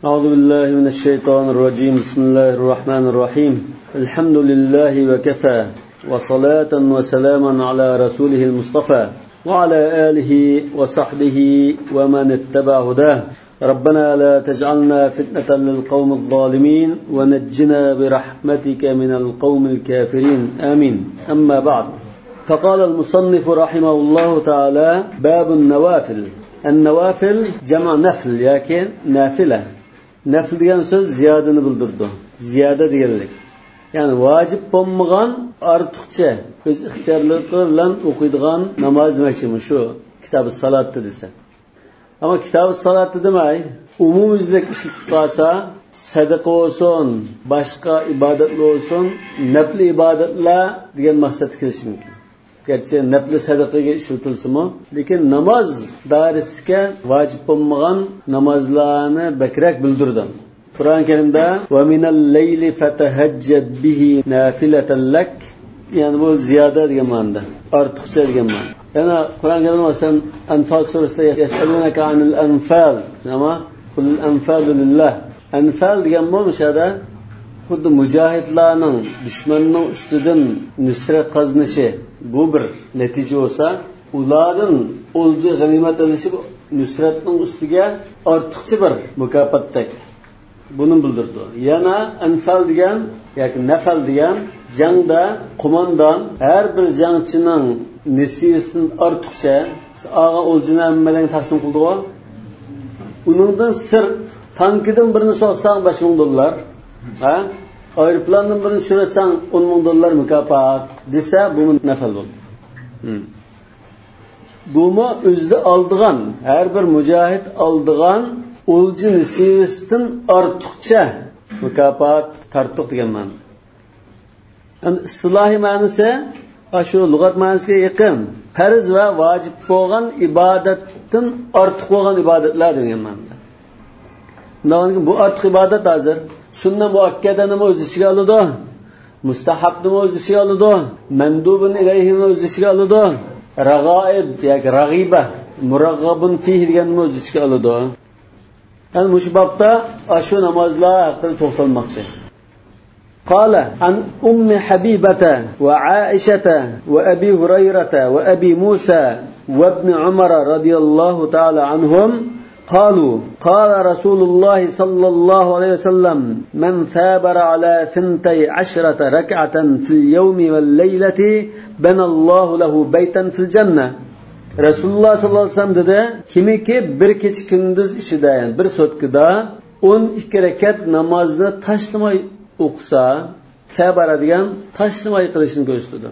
أعوذ بالله من الشيطان الرجيم. بسم الله الرحمن الرحيم. الحمد لله وكفى وصلاة وسلاما على رسوله المصطفى وعلى آله وصحبه ومن اتبع هداه. ربنا لا تجعلنا فتنة للقوم الظالمين ونجنا برحمتك من القوم الكافرين آمين. أما بعد، فقال المصنف رحمه الله تعالى: باب النوافل. النوافل جمع نفل، لكن نافلة. Nafl degan so'z ziyodani bildirdi. Ziyoda deganlik. Ya'ni vojib bo'lmagan ortiqcha o'z ixtiyorligi bilan o'qiydigan namoz demakchimi shu kitob-i salatda desa. Ammo kitob-i salatda demay, umumiylik ishlatib qolsa, sadaqa bo'lsin, boshqa ibodatlar bo'lsin, nafl ibodatlar degan maqsadga kirish mumkin. Gerçi nafl sadaqaga ishlatilsa-mu, lekin namoz dairasiga vojib bo'lmagan namozlarni bakrak bildirdi. Qur'on Karimda va minal layli fatahajjad bihi nafilatan lak, ya'ni bu ziyoda degan ma'noda, ortiqcha degan ma'no. Yana Qur'on Karimda masalan Anfal surasida yasalunaka anil anfal, ama kul anfalu lillah. Anfal degan bo'lmishada xuddi mujohidlarning dushmanning ustidan nusrat qozonishi bu bir natija bo'lsa, ulardan o'lja g'animat olishi nusratning ustiga ortiqcha bir mukofotdek buni bildirdi. Yana anfal degan yoki nafal degan jangda qo'mondon har bir jangchining nisbasidan ortiqcha og'a o'ljini hammadan taqsim qildi-ku. Uningdan sirt tankidan birini so'rsang $5,000, ha? Aeroplandan birini tushirasan $10,000 mukofot desa, bu nafal bo'ldi. Bumi o'zi oldigan, har bir mujohid oldigan o'lji nisbasidan ortiqcha mukofot tartiq degan ma'no. Endi istilohiy ma'nosi shu lug'at ma'nosiga yaqin. Farz va vojib bo'lgan ibodatdan ortiq bo'lgan ibodatlar degan ma'noda. Bu ortiq ibodat hozir sunna muakkadani o'z ichiga oladi, mustahabni o'z ichiga oladi, mandubun ilayhini o'z ichiga oladi, rag'oib yoki rag'iba, muragg'abun fihi deganni o'z ichiga oladi. Yani bu babda shu namozlar haqida to'xtalmoqchi. قال عن أم حبيبة وعائشة وأبي هريرة وأبي موسى وابن عمر رضي الله تعالى عنهم قالوا: قال رسول الله صلى الله عليه وسلم: من ثابر على 12 ركعة في اليوم والليلة بنى الله له بيتا في الجنة. Rasululloh sallallohu alayhi vasallam dedi, kimiki bir kecha kunduz ishida, yani bir sotkida 12 rakat namozni tashlamay o'qisa, sabara degan tashlamay qilishini ko'rsatdi.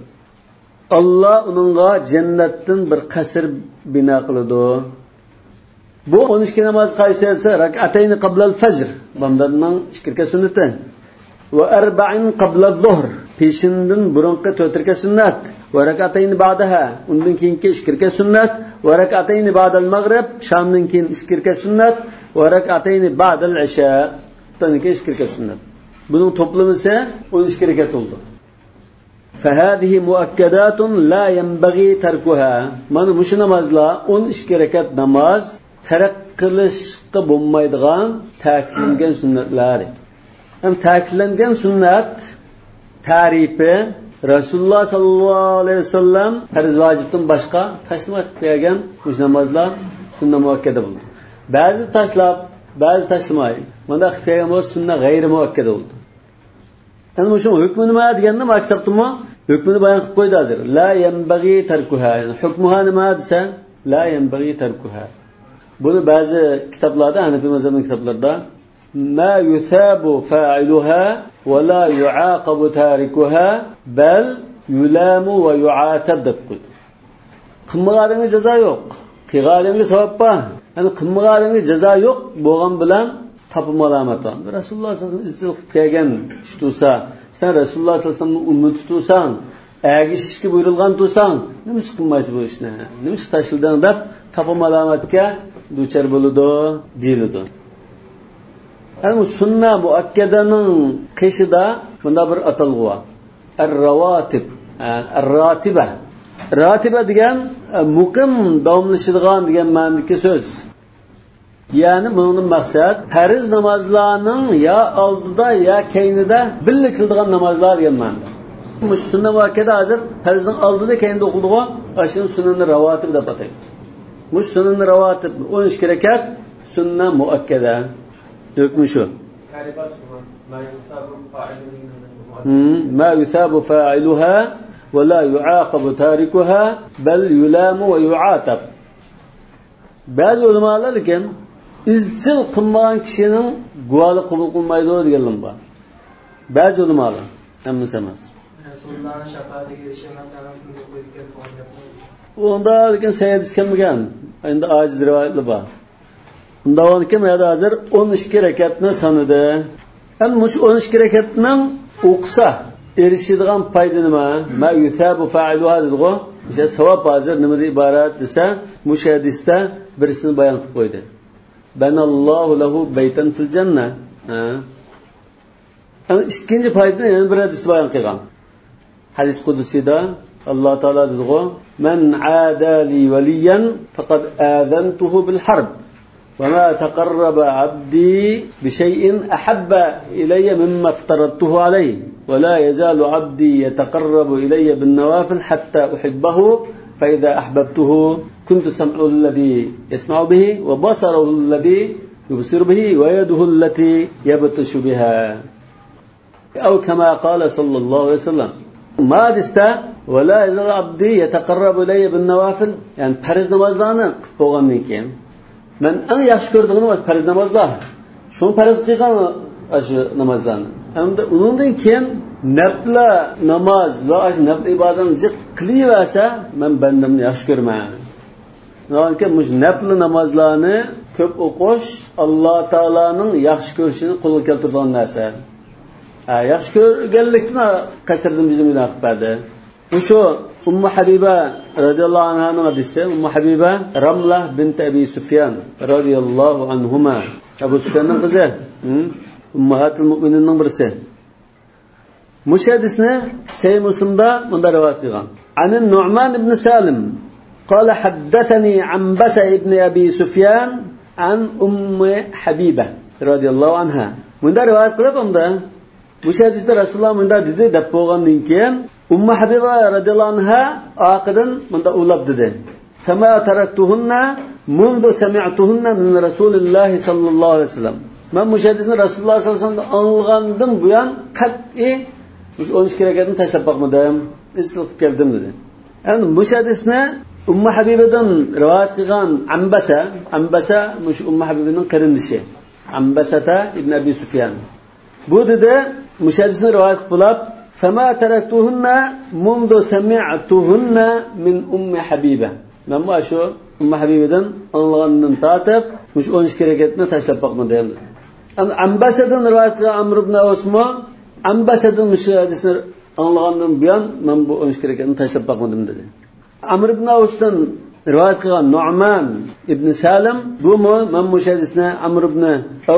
Alloh uningga jannatdan bir qasr bino qiladi. Bu 12 namoz qaysi esa rak'atayn qabla al-fajr, bamdanning 2 rakat sunnati, va 4 qabla az-zuhr, peshindan burunqi 4 rakat sunnat, va rak'atayn ba'daha, undan keyingi 2 rakat sunnat, va rak'atayn ba'da al-maghrib, shamdan keyin 2 rakat sunnat, va rak'atayn ba'da al-isha, undan keyin 2 rakat sunnat. Buning to'plami esa 12 rakat bo'ldi. فهذه مؤكدات لا ينبغي تركها. Mana bu namozlar 12 rakat namoz tark qilishga bo'lmaydigan ta'kidlangan sunnatlar. Ham ta'kidlangan sunnat tarifi Rasululloh sallallohu alayhi vasallam farz vojibdan boshqa tashlab qo'ygan bu namozlar sunna muakkada bo'ldi. Ba'zi tashlab, ba'zi tashlamay. Mana qilgan sunna g'ayri muakkada bo'ldi. Endi shu hukmi nima deganda maktabdimi? Hukmini bayon qilib qo'ydi hozir. La yanbaghi tarkuha. Hukmuha nima desa? La yanbaghi tarkuha. Buni ba'zi kitoblarda, Hanafiy mazhabining kitoblarida ma yusabu fa'iluha va la yu'aqabu tarikuha bal yulamu va yu'atab deb qo'ydi. Qilmaganingga jazo yo'q, qilganingga savob bor. Ya'ni qilmaganingga jazo yo'q bo'lgan bilan topib alamat bor. Rasululloh sallallohu alayhi vasallam izchil qilgan ish tursa, sen Rasululloh sallallohu alayhi vasallamni ummati tursan, agishishga buyurilgan tursan, nima qilmaysiz bu ishni? Nima tashildan deb topib alamatga duchar bo'ladi, deyiladi. Yani sunna muakkadaning qishida bunda bir atalg'u bor. Ar-rawatib, ar-ratiba. Ratiba degan muqim davomlashadigan degan ma'nodagi so'z. Yani bunun maksat farz namazlarning ya oldida ya keynida birga qiladigan namazlar degan ma'noda. Bu sunna muakkada hozir farzning oldida keynida o'qiladigan ashun sunnani ravotib deb ataydi. Bu sunnani ravotib 12 rakat sunna muakkada. Hukmi shu. ما يثاب فاعلها ولا يعاقب تاركها بل يلام ويعاتب. Bazı ulamalar lekin izchil qilmagan kishining guvohlik qabul qilmaydi deganlar bor. Ba'zi ulamalar hammasi emas. Rasulullohning shafaatiga erishmagan unda lekin sayyid iskanmagan. Endi ojiz rivoyatlar bor. Unda o'n kim hozir 12 rakatni sanadi. Ham mush 12 rakatning o'qisa erishadigan foyda nima? Ma yusabu fa'iluha dedigo. O'sha savob hozir nimadan iborat desa, mush hadisda birisini bayon qilib qo'ydi. Banallohu lahu baytan fil janna. Ana ikkinchi foydani yana bir hadis bayon qilgan. Hadis qudusida Alloh taolo dedigo: "Man aadali waliyan faqad aazantuhu bil harb." وما تقرب عبدي بشيء أحب إلي مما افترضته عليه ولا يزال عبدي يتقرب إلي بالنوافل حتى أحبه فإذا أحببته كنت سمعه الذي يسمع به وبصره الذي يبصر به ويده التي يبطش بها أو كما قال صلى الله عليه وسلم ما دستا ولا يزال عبدي يتقرب إلي بالنوافل يعني فرض نمازlarni qilgandan keyin men eng yaxshi ko'rdigim farz namozlar. Shuni farz qilgan shu namozlarni. Hamda undan keyin nafla namoz va nafl ibodatni qilaversa, men bandamni yaxshi ko'raman. Chunki mush nafl namozlarni ko'p o'qish Alloh taolaning yaxshi ko'rishini qo'lga keltiradigan narsa. Yaxshi ko'rganlikni qasrdan bizga qiladi. Shu Ummu Habiba radhiyallohu anhaning hadisi. Ummu Habiba Ramlah bint Abi Sufyan radhiyallohu anhuma. Abu Sufyanning qizi, ummahatul mu'mininning birisi. Mush hadisni Sahih Muslimda bunda rivoyat qilgan. An Nu'man ibn Salim qala haddathani Ambasa ibn Abi Sufyan an Ummu Habiba radhiyallohu anha. Bunda rivoyat qilib unda bu hadisda Rasululloh bunda dedi deb bo'lgandan keyin Ummu Habiba radhiyallohu anha oqidan bunda ulab dedi. Fama taraktuhunna mundu sami'tuhunna min Rasulilloh sallallohu alayhi vasallam. Men bu hadisni Rasululloh sallallohu alayhi vasallam anlagandim bu yan qat'iy 12 rakatni tashlab qo'ymadim. Islib keldim dedi. Endi bu hadisni Ummu Habibadan rivoyat qilgan Ambasa mush Ummu Habibaning qarindishi. Ambasata ibn Abi Sufyan. Bu dedi mush hadisni rivoyat qilib فما تركتهن منذ سمعتهن من أم حبيبة. Men bu shu Ummu Habibadan anlagandan tatib, mush 12 rakatni tashlab qo'ymadim. Ambasadan rivoyat qilgan Amr ibn Osmo, Ambasadan mush hadisni anlagandan buyon men bu 12 rakatni tashlab qo'ymadim dedi. Amr ibn Osdan rivoyat qilgan Nu'man ibn Salim, bu men mush hadisni Amr ibn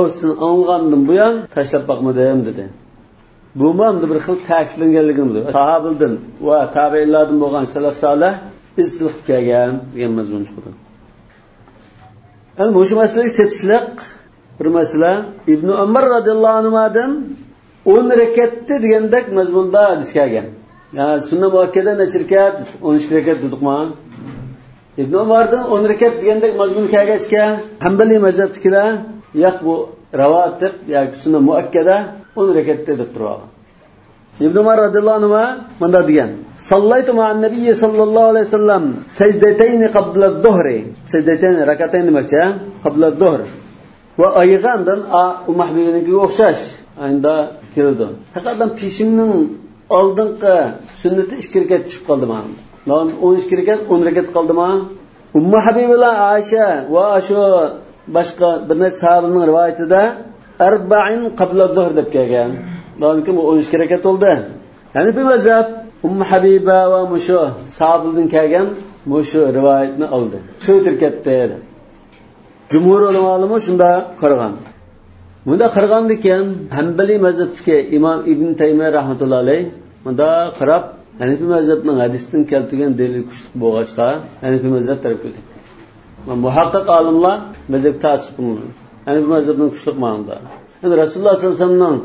Osdan anlagandan buyon tashlab qo'ymadim dedi. Bu ma'noda bir xil ta'kidlanganligini sahobalardan va tabi'inlardan bo'lgan salaf solih islih kelgan degan mazmun chiqdi. Endi bu masalaga chetishliq bir masala Ibn Umar radhiyallohu anhudan 10 rakatni degandek mazmunda hadis kelgan. Yani sunna muakkada nechirkat 12 rakat dedikmi? Ibn Umardan 10 rakat degandek mazmun kelgachga Hanbali mazhabdagilar yo'q bu ravotib yoki sunna muakkada 10 rakatda deb turadi. Ibn Umar radhiyallohu anhu bunda degan: "Sallaytu ma'an nabiy sallallohu alayhi vasallam sajdatayn qabla az-zuhri." Sajdatayn rakatayn demakchi, qabla az-zuhr. Va aygandan Ummu Habibaninkiga o'xshash endi keldi. Faqat peshimning oldingi sunnati 2 rakat tushib qoldi mana. 12 rakat 10 rakat qoldimi? Ummu Habiba Aisha va shu boshqa bir necha sahobaning rivoyatida 40 qabla az-zuhr deb kelgan. Lekin bu 12 rakat bo'ldi. Ya'ni bu mazhab Ummu Habiba va musho sahobadan kelgan musho rivoyatni oldi. 4 rakatda edi. Jumhur ulamolar shunda qaragan. Bunda qaragandan keyin Hanbali mazhabdagi Imom Ibn Taymiyya rahmatullohi alayh bunda qarab, Hanifi mazhabning hadisdan keltirgan dalil kuchli bo'lg'achqa Hanifi mazhab tarafga o'tdi. Muhakkak alimlar mezhep tasvip kılmıyor. Yani bu mezhepnin güçlük manada. Yani Resulullah sallallahu aleyhi ve sellem'nin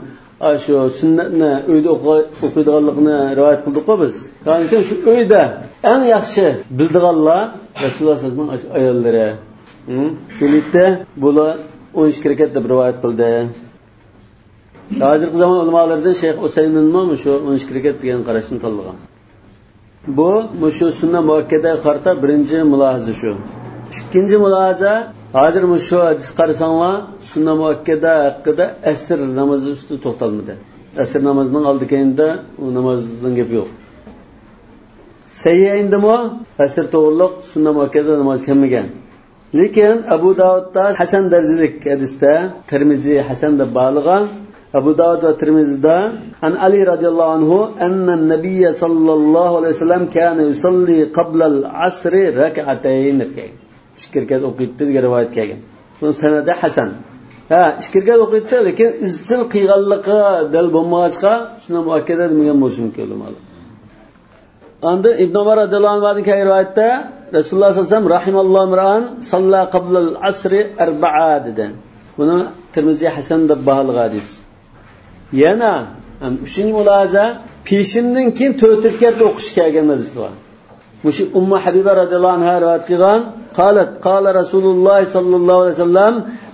şu sünnetini uyda okuyduğanlıkını rivayet kıldık o biz. Yani şu uyda en yakşı bildiğanlar Resulullah sallallahu aleyhi ve sellem'nin ayolları. Şu litte bunu 13 hareketle bir rivayet kıldı. Hazırki zaman ulamalardan Şeyh Useymin'in şu 13 hareket diyen karışını tanıgan. Bu şu sünnet muakkede karta birinci mülahazı şu. İkinci mülahaza hazır şu hadis qarasanlar sünnet muakkede hakkında asr namazı üstü to'xtalmadi. Asr namazının aldı keyinde o namazdan gapi yo'q. Sayyindimi asr to'g'riliq sünnet muakkede namoz kelmagan. Lekin Abu Davudda Hasan darajalik hadisda, Tirmizi Hasan deb bog'lagan. Abu Davud va Tirmizida an Ali radhiyallohu anhu anna an-nabiy sallallohu alayhi vasallam kana yusalli qabla al-asr rak'atayn. İşkirket o'qiydi degan rivoyat kelgan. Bu sanadi Hasan. İşkirket o'qiydi lekin izchil qiyganligi dal bo'lmag'achqa shuni muakkada degan bo'lishi mumkin bo'ladi. Anda Ibn Umar radhiyallohu anhuning rivoyatida Rasululloh sallallohu alayhi vasallam rahimallohu mar'an salla qabla al-asr arba'a dedi. Buni Tirmizi Hasan deb baholgan hadis. Yana uchinchi mulohaza peshindan keyin 4 rakat o'qish kelgan hadis bor. Mushi Ummu Habiba radhiyallohu anha rivoyat qilgan. Qala Rasululloh sallallohu alayhi vasallam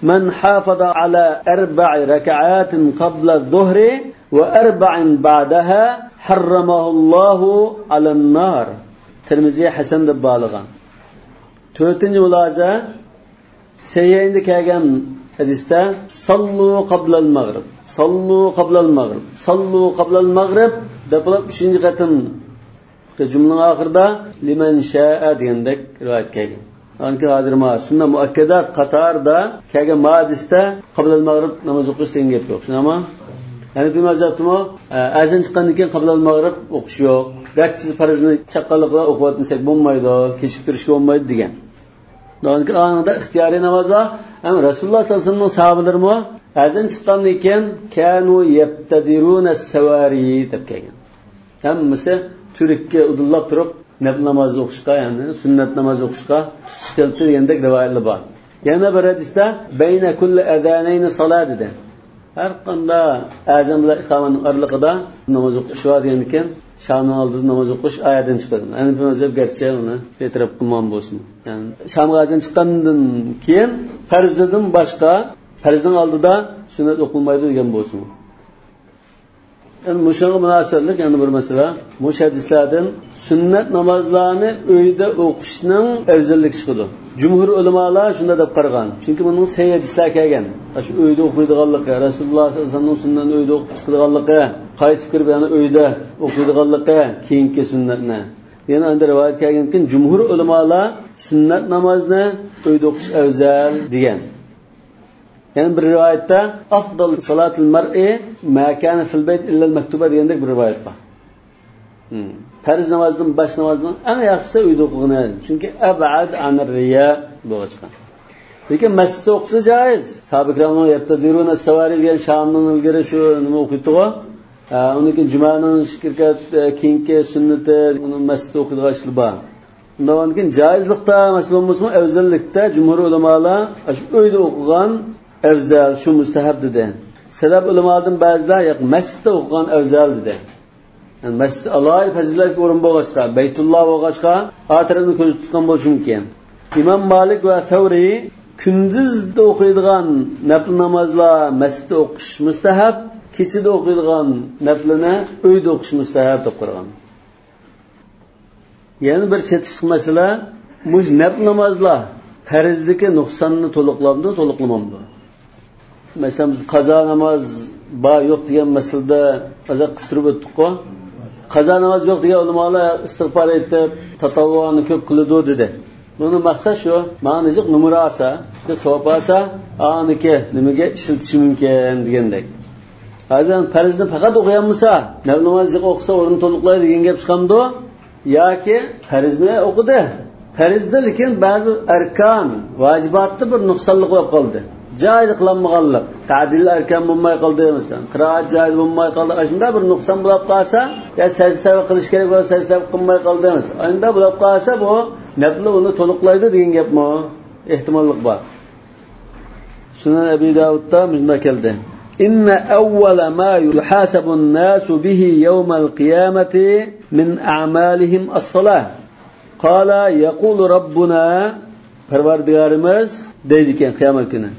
man hafaza ala 4 rak'atin qabla adh-dhuhri va 4 ba'daha harramahu Allahu ala an-nar. Tirmizi Hasan deb bog'lagan. 4-chi mulohaza Sayyinda kelgan hadisda sallu qabla al-maghrib. Sallu qabla al-maghrib. Sallu qabla al-maghrib deb 3-chi qatim cümlenin ahırda limen şa'a degandek rivoyat kelgan. Anki hozir ma sunna muakkadat qatorida kelgan hadisda qabla al-maghrib namoz o'qish degan gap yo'q. Shunami? Yani bir mazhabda azan chiqqandan keyin qabla al-maghrib o'qish yo'q. Garchi farzni chaqqanlikda o'qiyotsak bo'lmaydi, kechib turishga bo'lmaydi degan. Anki anida ixtiyoriy namoz va Rasululloh sallallohu alayhi vasallamning sahobalarimi azan chiqqandan keyin kanu yabtadiruna as-sawari deb kelgan. Hammasi Türk'e udullab turib nafil namoz o'qishga, ya'ni sunnat namoz o'qishga tutildi degandek rivoyatlar bor. Yana bir hadisda bayna kulli adanayn salat dedi. Har qanday azan bilan iqomaning oralig'ida namoz o'qish va degan ekan, shamning oldida namoz o'qish oyatdan chiqadi. Ya'ni bu mazhab garchi uni e'tirof qilmon bo'lsin. Ya'ni shamga azan chiqqandan keyin farzdan boshqa farzning oldida sunnat o'qilmaydi degan bo'lsin. Yani muşanga münasebetlik yani bir mesela muş hadislerden sünnet namazlarını uyda o'qishning afzallik chiqadi. Cumhur ulamalar shunda deb qaragan. Chunki bunun sahih hadislar kelgan. Shu uyda o'qiydiganligi, Rasululloh sallallohu alayhi vasallamning sunnatini uyda o'qib chiqadiganligi, qaytib kirib yana uyda o'qiydiganligi keyingi sunnatni. Yana unda rivoyat kelganki, cumhur ulamalar sunnat namozini uyda o'qish afzal degan. Yani bir rivayette afdal salatul mar'i ma kana fil bayt illa al-maktuba degandek bir rivayet var. Farz namazdan baş namazdan en yaxshisi uyda o'qigan. Chunki ab'ad anir riya bo'lgan. Lekin masjidda o'qisa joiz. Sabiqlarning yabtadiruna as-sawari degan shamning ilgari shu nima o'qiydi-ku. Uniki jumaning shirkat keyingi sunnati uni masjidda o'qiydigan ishlar bor. Undan keyin joizlikda masalan bo'lsa afzallikda jumhur ulamolar shu uyda o'qigan afzal, şu mustahab dedi. Sebep ulamalardan ba'zilar yo'q, masjidda o'qigan afzal dedi. Yani masjid alayhi fazilat o'rin bo'lg'achqa, Baytulloh bo'lg'achqa, atrofni ko'z tutgan bo'lishi mumkin. Imom Malik va Savri kunduzda o'qiydigan nafl namozlar masjidda o'qish mustahab, kechida o'qiydigan naflini uyda o'qish mustahab deb qo'ygan. Yani bir chetishli masala, bu nafl namozlar farzdagi nuqsonni to'liqlamamdi. Mesela biz qazo namoz bor yo'q degan masalada azab qistirib o'tdik-ku. Qazo namoz yo'q degan ulamolar istig'for etib, tatavvuni ko'p qiladi dedi. Buni maqsad shu, ma'nosi numara olsa, savob olsa, aniki nimaga ishiltish mumkin degandek. Azan farzni faqat o'qiganmisa, nafl namozni o'qisa o'rin to'liqlaydi degan gap chiqamdi yoki farzni o'qidi. Farzda lekin ba'zi arkan, vojibotda bir nuqsonlik bo'lib qoldi. Joyid qilinmaganlik, ta'dil arkan bo'lmay qoldi masalan, qiroat joyid bo'lmay qoldi. Shunda bir nuqson bo'lib qolsa, ya sajda qilish kerak bo'lsa, sajda qilmay qoldi masalan. Unda bo'lib qolsa bu nafl uni to'liqlaydi degan gapmi? ehtimollik bor. Sunan Abi Davudda munda keldi. Inna awwala ma yuhasabu an-nasu bihi yawm al-qiyamati min a'malihim as-salah. Qala yaqulu Rabbuna Parvardigarimiz deydi ekan qiyomat kuni.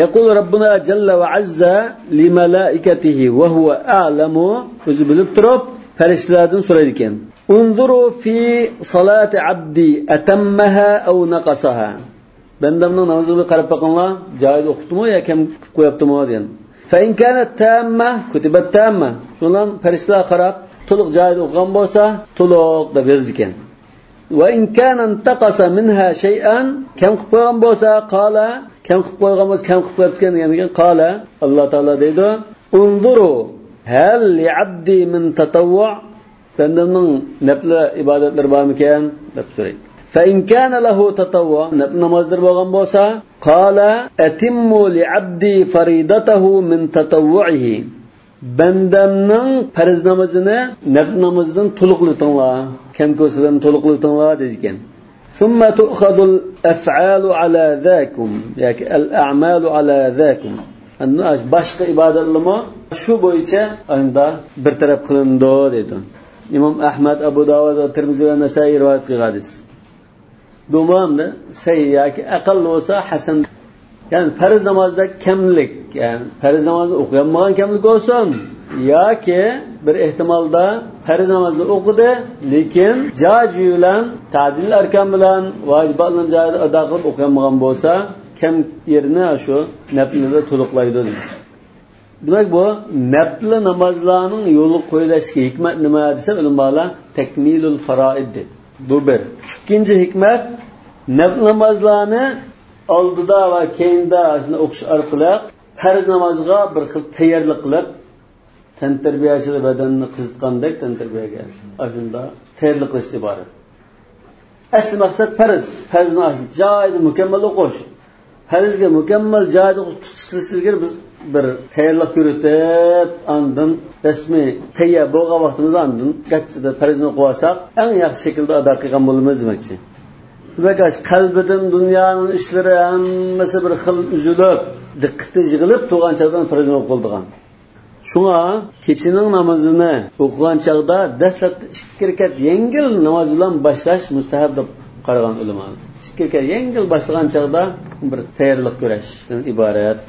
Yaqulu Rabbuna jalla va azza li malaikatihi va huwa a'lamu, o'zi bilib turib farishtalardan so'raydi ekan. Unzuru fi salati abdi atammaha aw naqasaha. Bandamning namoziga qarab boqinglar, joyida o'qitdimi yo kam qilib qo'yaptimi degan. Fa in kanat tamma kutibat tamma. Shundan farishtalar qarab to'liq joyida o'qigan bo'lsa, to'liq deb yozdi ekan. Va in kana taqasa minha shay'an, kam qilib qo'ygan bo'lsa, qala, kam qilib qo'ygan bo'lsa, kam qilib qo'yibgan degan qala, Alloh taolo deydi, unzuru hal li abdi min tatawwu, bandamning nafl ibodatlar bormikan deb so'raydi. Fa in kana lahu tatawwu, namozlar bo'lgan bo'lsa, qala atimmu li abdi faridatahu min tatawwu'ihi. Bandamning farz namozini nafl namozidan to'liqlatinglar, kam ko'rsadan to'liqlatinglar degan. Summa tu'khadul af'alu ala zakum, yoki al-a'malu ala zakum. Boshqa ibodatlarmi shu bo'yicha unda bir taraf qilindi dedi. Imom Ahmad, Abu Dawud va Tirmizi va Nasai rivoyat qilgan hadis. Dumamda sayyi yoki aql bo'lsa hasan. Yani farz namozda kamlik, yani farz namozni o'qimagan kamlik olsun yoki bir ehtimolda farz namozni o'qidi, lekin joji bilan ta'dil arkan bilan vojiblarni joyida ado qilib o'qimagan bo'lsa, kam yerini shu naflda to'liqlaydi. Demak bu nafl namozlarning yo'li qo'yilishiga hikmat nima desa, ulamlar takmilul faroid. Bu bir. Ikkinchi hikmat, nafl namozlarni oldida va keyinda shuni o'qish orqali farz namozga bir xil tayyorlik qilib, tan tarbiyasida badanni qizitgandek tan tarbiyaga shunda tayyorlik qilish iborat. Asl maqsad farzni joyida mukammal o'qish. Farzga mukammal joyida o'qishga biz bir tayyorlik ko'rib, andin rasmiy tayyor bo'lgan vaqtimizda andin qachida farzni o'qib olsak, eng yaxshi shaklda ado qilgan bo'lamiz demakchi. Demak, qalbidan dunyoning ishlari hammasi bir xil uzilib, diqqati yig'ilib turgan chaqda farzni o'qib qoldigan. Shunga kechining namozini o'qigan chaqda dastlabki 2 rakat yengil namoz bilan boshlash mustahab deb qaragan ulamo. 2 rakat yengil boshlagan chaqda bir tayyorlik ko'rish iborat.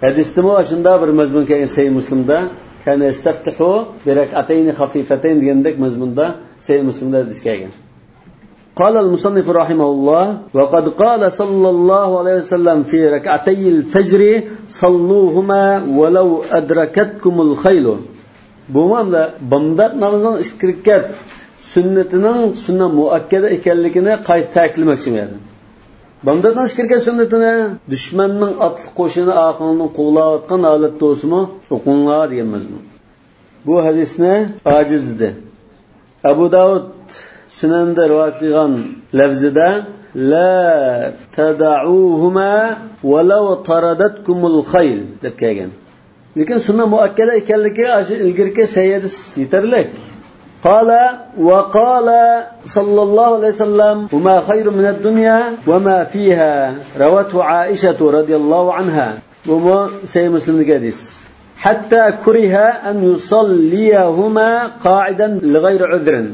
Hadisda shunda bir mazmun kelgan Sahih Muslimda kana istaftihu bi rak'atayn khafifatayn degandek mazmunda Sahih Muslimda hadis kelgan. قال المصنف رحمه الله وقد قال صلى الله عليه وسلم في ركعتي الفجر صلوهما ولو أدركتكم الخيل. بمعنى بمدات namazning 2 rakat sunnatining sunnat muakkada ekanligini qayta ta'kidlamoqchi men. Bamdatning 2 rakat sunnatini dushmanning otliq qo'shini aqlini qo'llayotgan holatda o'simi o'qinglar degan mazmun. Bu hadisni ojiz dedi. Abu Davud Sunanda rivoyat qilgan lafzida la tad'uhuma walau taradatkumul khayl deb kelgan. Lekin sunna muakkada ekanligi ilgirki sayyidis yetarlik. Qala va qala sallallohu alayhi vasallam huma khayrun min ad-dunya wa ma fiha rawatu Aisha radhiyallohu anha. Bu Sahih Muslimdagi hadis. Hatta kuriha an yusalliyahuma qa'idan li ghayri udhrin.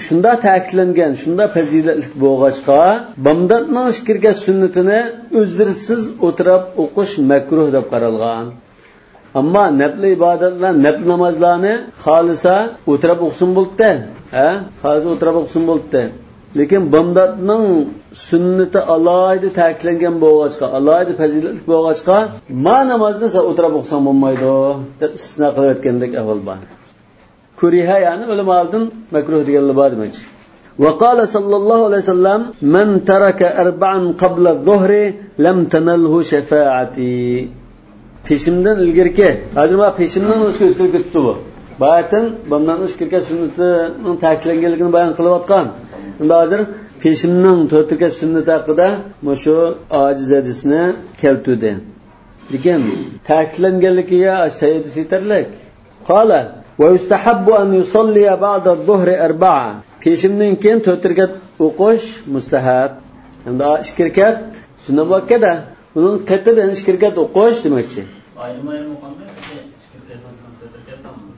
Shunda ta'kidlangan, shunda fazilatli bo'lg'achqa, bamdatning 2 rakat sunnatini uzrsiz o'tirib o'qish makruh deb qaralgan. Ammo nafl ibodatlar, nafl namozlarni xolisa o'tirib o'qsin bo'ldi. Xolisa o'tirib o'qsin bo'ldi. Lekin bamdatning sunnati alohida ta'kidlangan bo'lg'achqa, alohida fazilatli bo'lg'achqa, ma namozni o'tirib o'qsan bo'lmaydi deb istisno qilayotgandek ahvol bor. Kuriha yani ulamalardan makruh deganlar bor demakchi. Va qala sallallohu alayhi vasallam man taraka arba'an qabla adh-dhuhri lam tanalhu shafaati. Peshimdan ilgirki, hozir men peshimdan o'zga ketdi bu. Bayatin bundan ishkirga sunnatining ta'kidlanganligini bayon qilayotgan. Unda hozir peshimning 4 rakat sunnati haqida shu ojiz hadisni keltirdi. Lekin ta'kidlanganligiga sayyid yetarlik. Qala ويستحب أن يصلي بعد الظهر 4. Peşimden keyin 4 rakat o'qish mustahab. Endi 2 rekat sunna muakkada. Bunun qatib endi 2 rekat o'qish demakchi. Ayrım o'qanmay, 2 rekatdan 4 rekatdanmi?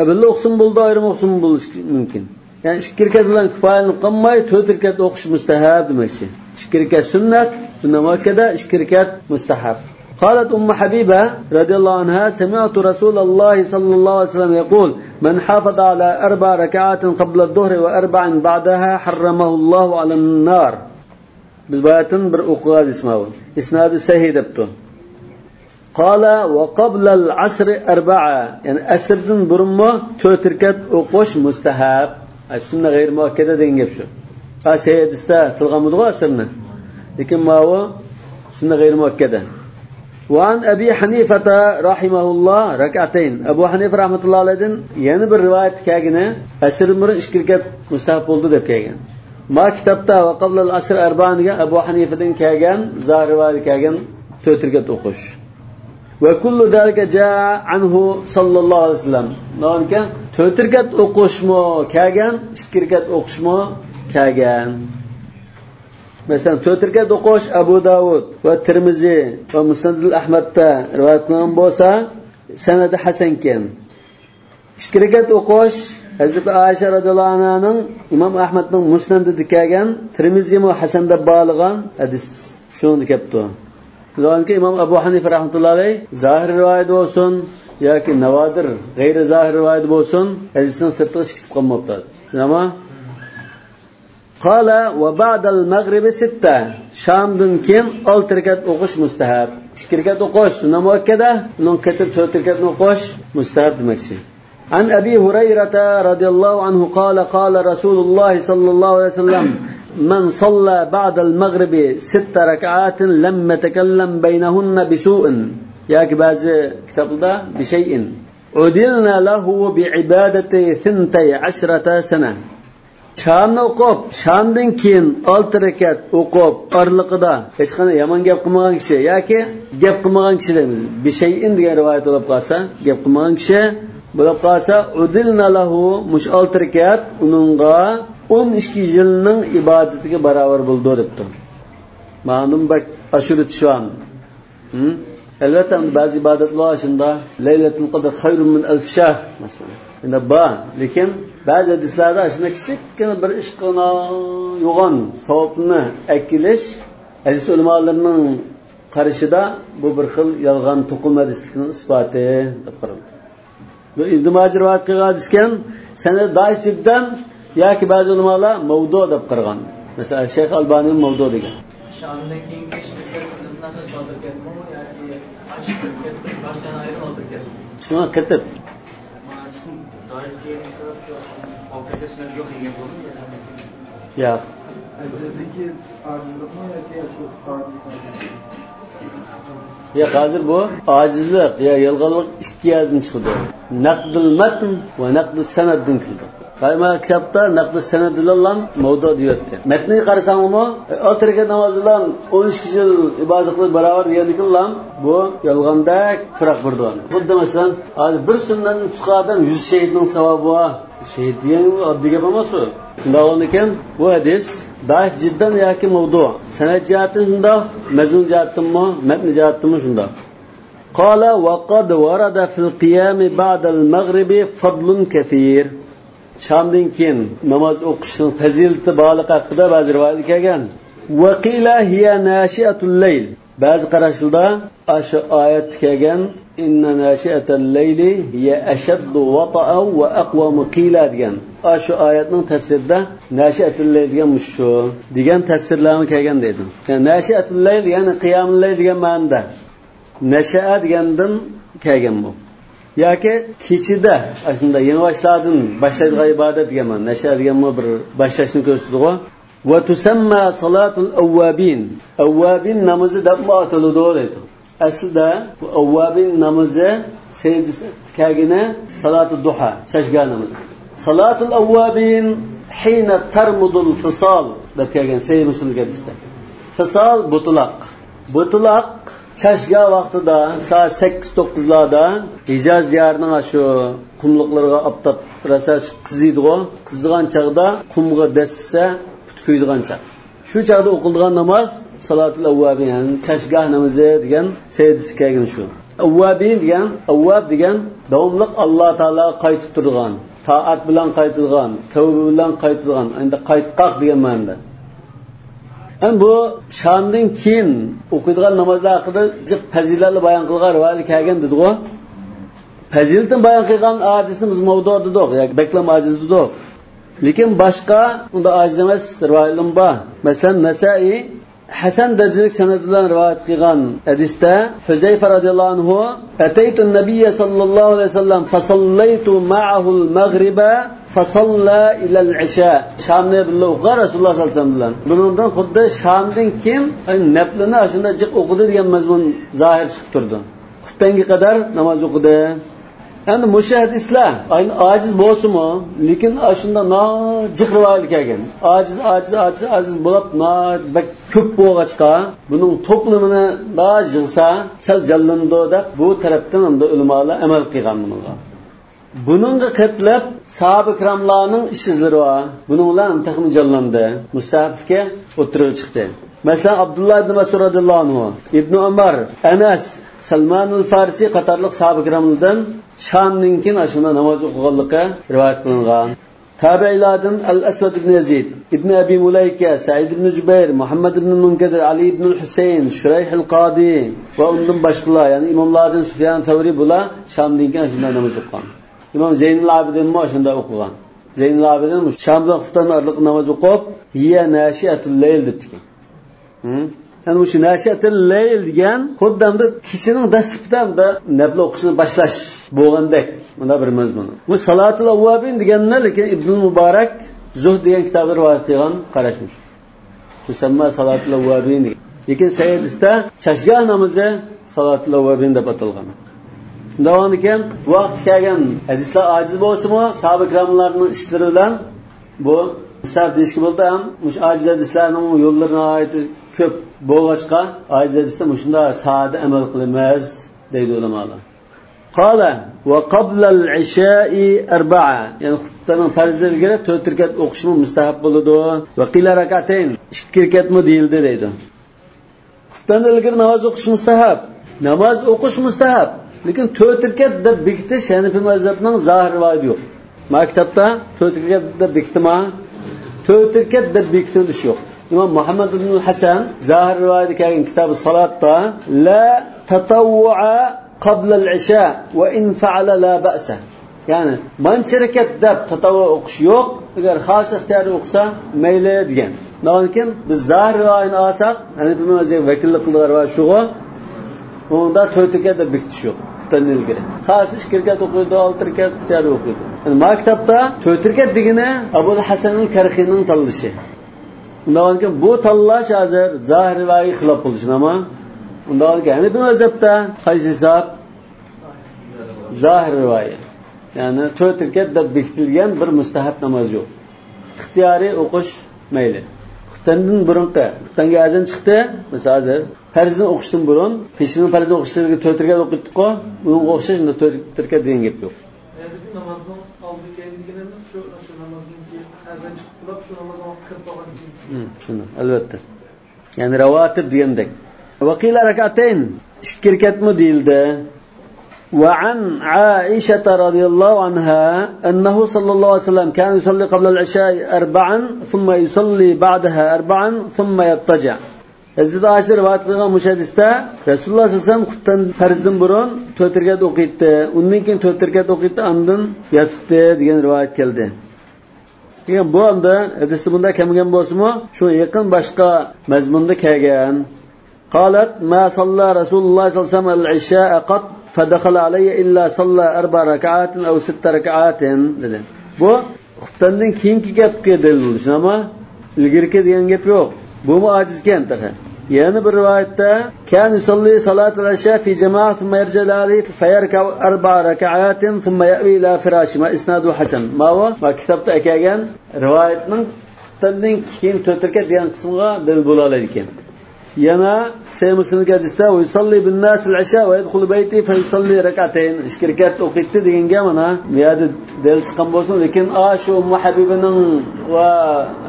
Birga o'qsin bo'ldi, ayrim o'qsin bo'lishi mumkin. Yani 2 rekat bilan kifoyalanib qolmay 4 rekat o'qish mustahab demakchi. 2 rekat sunnat, sunna muakkada, 2 rekat mustahab. قالت أم حبيبة رضي الله عنها سمعت رسول الله صلى الله عليه وسلم يقول من حافظ على 4 ركعات قبل الظهر و4 بعدها حرمه الله على النار. بالباتن بالأقوال اسمه إسناد سهي دبته. قال وقبل العصر 4 يعني أسردن برمه 4 ركعات أقوش مستحب. السنة غير مؤكدة دينجب شو. سيد استا تلغمدغو أسرنا لكن ما هو سنة غير مؤكدة. وعن أبي حنيفة رحمه الله ركعتين. أبو حنيفة رحمة الله عليه يعني بالرواية كاجنة أسر مرن إشكركت مستحب بولدو دب كاجن. ما كتبته وقبل العصر 4 أبو حنيفة كاجن زار رواية كاجن توتركت أخش. وكل ذلك جاء عنه صلى الله عليه وسلم. نانك توتركت أخش مو كاجن إشكركت أخش مو كاجن. Mesela 4 rekat o'qish Abu Davud va Tirmizi va Musnad al-Ahmadda rivoyat qilingan bo'lsa, sanadi hasan ekan. 2 rekat o'qish Hazrat Aisha radhiyallohu anhaning Imom Ahmadning Musnadida kelgan, Tirmizi mu hasanda bo'lgan hadis shuni kelibdi. Zo'rki Imom Abu Hanifa rahmatullohi alayh zahir rivoyat bo'lsin yoki navodir, g'ayri zahir rivoyat bo'lsin, hadisning sirtiga chiqib qolmoqda. Nima? قال وبعد المغرب 6 شامدن كين 6 ركعت o'qish mustahab. 2 rekat o'qish sunna muakkada, undan ketib 4 rekat o'qish mustahab demakchi. عن أبي هريرة رضي الله عنه قال قال رسول الله صلى الله عليه وسلم من صلى بعد المغرب 6 ركعات لم يتكلم بينهن بسوء ياكي بعض كتابda بشيء عدلنا له بعبادة 12 سنة. Şamni o'qib, shamdan keyin 6 rekat o'qib, orliqida hech qanday yomon gap qilmagan kishi yoki gap qilmagan kishi deymiz. Bishayin degan rivoyat bo'lib qolsa, gap qilmagan kishi bo'lib qolsa, udilna lahu mush 6 rekat uningga 12 yilning ibodatiga barobar bo'ldi debdi. Ma'lum bak ashuri tushwan. Albatta ba'zi ibodatlar shunda Laylatul Qadr xayrun min alf shahr masalan. Endi ba, lekin ba'zi hadislarda shuna kichikgina bir ish qilna yo'g'on savobni akilish hadis ulamolarining qarashida bu bir xil yolg'on to'qilmadislikning isboti deb qaraldi. Bu Ibn Majah rivoyat qilgan hadiskan sanad daifdan yoki ba'zi ulamolar mavdu deb qaragan. Masalan Shayx Albani mavdu degan. Shamdan keyingi ishlarni sodir ketmi yoki ashqatga boshdan ayirib oldirgan. Shuna ketib Ya. Ya hozir bu ojizlik ya yolg'onlik ikki yerdan chiqdi. Naqdul matn va naqdus sanaddan keldi. Qayma kitobda naqdus sanad bilan mavdu deyapti. Matnni qarasangmi, 6 rekat namoz bilan 12 yil ibodat qilib barobar degandikilar bu yolg'onda firoq burdi. Xuddi masalan, hozir bir sunnatni tutqadan 100 shahidning savobi bor. Shahid degan oddiy gap emas u. Shunday ekan, bu hadis daif jiddan yoki mavdu. Sanad jihatdan shunday, mazmun jihatdanmi, matn jihatdanmi shunday. Qala wa qad warada fil qiyam ba'da al-maghrib fadlun kathir. Shamdan keyin namoz o'qishning fazilati baliq haqida ba'zi rivoyatlar kelgan. Wa qila hiya nashi'atul layl. Ba'zi qarashlarda shu oyat kelgan inna nashi'atal layli hiya ashaddu wata'an wa aqwamu qila degan. Shu oyatning tafsirida nashi'atul layl degan mushu degan tafsirlarni kelgan deydi. Yani nashi'atul layl ya'ni qiyamul layl degan ma'noda. Nasha'a degandan kelgan bu. Yoki kechida shunda yengilashlardan boshlaydigan ibodat degan ma'no. Nasha'a degan bir boshlashni ko'rsatadi. Va tusamma salatul awwabin. Awwabin namozi deb ataladi deydi. Aslida bu awwabin namozi kagina salatul duha, shashga namozi. Salatul awwabin hina tarmudul fisal deb kelgan Sahih Muslim hadisda. Fisal butlaq. Butlaq chashga vaqtida soat 8-9 larda Hijaz diyarining shu qumliqlarga optab rasa qiziydi-ku. Qizdigan chaqda qumga dassa kuydigan chaq. shu chaqda o'qilgan namoz salatul avvabin, ya'ni chashgoh namozi degan sayyidisi kelgan shu. Avvabin degan, avvab degan davomli Alloh taolo qaytib turgan, toat bilan qaytilgan, tavba bilan qaytilgan, endi qaytqoq degan ma'noda. Bu Shamdan keyin o'qilgan namozlar haqida fazilatli bayon qilgan rivoyat kelgan dedi-ku. Fazilatni bayon qilgan hadisni biz mavdu dedik, yoki beklam ajiz dedik. Lekin boshqa unda ajiz emas rivoyatlar bor. Masalan, Nasai Hasan darajalik sanad bilan rivoyat qilgan hadisda Huzayfa radhiyallohu anhu ataytu an-nabiy sallallohu alayhi vasallam fa sallaytu ma'ahu al-maghriba fa salla ila al-isha. Shamni bilan o'qigan Rasululloh sallallohu alayhi vasallam bilan. Bundan xuddi Shamdan keyin naflini shunda jiq o'qidi degan mazmun zohir chiqib turdi. Xutbanga qadar namoz o'qidi. Endi musha hadislar ayni ojiz bo'lsa-mu, lekin shunda jiq rivoyat kelgan. Ojiz bo'lib, bak ko'p bo'lg'achqa, buning to'plamini yig'sa, sal jallandi deb bu tarafdan ham ulamolar amal qilgan bunga. Buningga qatlab sahoba ikramlarning ish izlari bor. Buning bilan taxmin jallandi. Mustahafga o'tirib chiqdi. Masalan, Abdullah ibn Mas'ud radhiyallohu anhu, Ibn Umar, Anas, Salman al-Farsi qatorliq sahoba ikramlardan Shamdan keyin ashuna namoz o'qiganligi rivoyat qilingan. Tabi'iylardan Al-Aswad ibn Yazid, Ibn Abi Mulayka, Sa'id ibn Jubayr, Muhammad ibn Munkadir, Ali ibn al-Husayn, Shurayh al-Qadi va undan boshqalar, ya'ni imomlardan Sufyan Tavri bular Shamdan keyin ashuna namoz o'qigan. İmam Zeynul Abidin mo shunda o'qigan. Zeynul Abidin Shamdan xuftan orliq namoz o'qib, "Hiya nashiatul layl" debdi. Yani bu nashiatul layl degan xuddamda kishining dastlabda nafl o'qishni boshlash bo'lgandek. Bunda bir mazmun. Bu salatul avvabin deganlar lekin Ibn Mubarak Zuhd degan kitobda rivoyat qilgan qarashmish. Tusamma salatul avvabin. Lekin sayyidista chashgoh namozi salatul avvabin deb atalgan. Davom ekan vaqt kelgan hadislar ojiz bo'lsa-mu, sahoba ikramlarning ishlari bilan bu istab deyishga bo'ldi ham, mush ojiz hadislarning yo'llarini aytib ko'p bo'lg'achqa ojiz hadislar shunda saada amal qilamiz deydi ulamolar. Qala va qabla al-isha'i arba'a, ya'ni xutbaning farzlariga 4 rakat o'qishmi mustahab bo'ladi va qila rak'atayn 2 rakatmi deyildi deydi. Xutbadan ilgari namoz o'qish mustahab. Namoz o'qish mustahab. Lekin 4 rakat deb bekitish Hanafi mazhabining zohir rivoyati yo'q. Maktabda 4 rakat deb bekitima, 4 rakat deb bekitilish yo'q. İmam Muhammad ibn Hasan zohir rivoyati kelgan kitobi salatda la tatawwu'a qabla al-isha wa in fa'ala la ba'sa. Ya'ni mancha rakat deb tatawwu o'qish yo'q, agar xos ixtiyoriy o'qisa mayli degan. Lekin biz zohir rivoyatni olsak, Hanafi mazhabi vakillik qilgan va shugo unda 4 rakat deb bekitish yo'q. Tanilgiri. Xos 2 rakat o'qiydi, 6 rakat ixtiyoriy o'qiydi. Yani maktabda 4 rakat degani Abu Hasan al-Karxining tanlashi. Undan keyin bu tanlash hozir zohir rivoyatga xilof bo'lishi, ammo undan keyin Hanafi mazhabda qaysi hisob zohir rivoyat. Ya'ni 4 rakat deb bekitilgan bir mustahab namoz yo'q. Ixtiyoriy o'qish mayli. Xutbandan burunqa, xutbanga azon chiqdi, masalan hozir farzni o'qishdan burun, peshinning farzni o'qishlariga 4 rakat o'qitdik-ku, unga o'xshash 4 rakat degan gap yo'q. Endi bu namozdan oldin kelganimiz shu namozdan keyin azon chiqib turib, shu namozdan o'qib qolgan. Shuni, albatta. Ya'ni ravotib degandek. Vaqila rak'atayn 2 rakatmi deyildi. وعن عائشة رضي الله عنها أنه صلى الله عليه وسلم كان يصلي قبل العشاء 4 ثم يصلي بعدها 4 ثم يضطجع. Hazrat Aisha rivoyat qilgan mushadisda Rasululloh sallallohu alayhi vasallam xutdan farzdan burun 4 rakat o'qiydi, undan keyin 4 rakat o'qiydi, undan yotibdi degan rivoyat keldi. Degan bu hamda hadisda bunda kelgan bo'lsa-mu, shu yaqin boshqa mazmunda kelgan. Qalat ma salla Rasululloh sallallohu alayhi vasallam al-isha qat فدخل علي إلا صلى 4 ركعات أو 6 ركعات dedi. Bu xutbandan keyingi gapga dalil bo'lish, ammo ilgirki degan gap yo'q. Bu mu ajizkan taqa. Yana bir rivoyatda kan yusalli salat al-isha fi jama'at thumma yarja alayhi fayarka'u 4 rak'at thumma ya'wi ila firashi ma isnadu hasan. Ma va kitobda kelgan rivoyatning xutbandan keyin 4 rakat degan qismga dalil bo'la oladi ekan. yana Sahih Muslim'dagi hadisda "Yusalli bin-nas al-isha va yadkhulu bayti fa yusalli rak'atayn." 2 rakat o'qiydi deganga mana bu yerda dalil chiqqan bo'lsin, lekin shu Ummu Habibaning va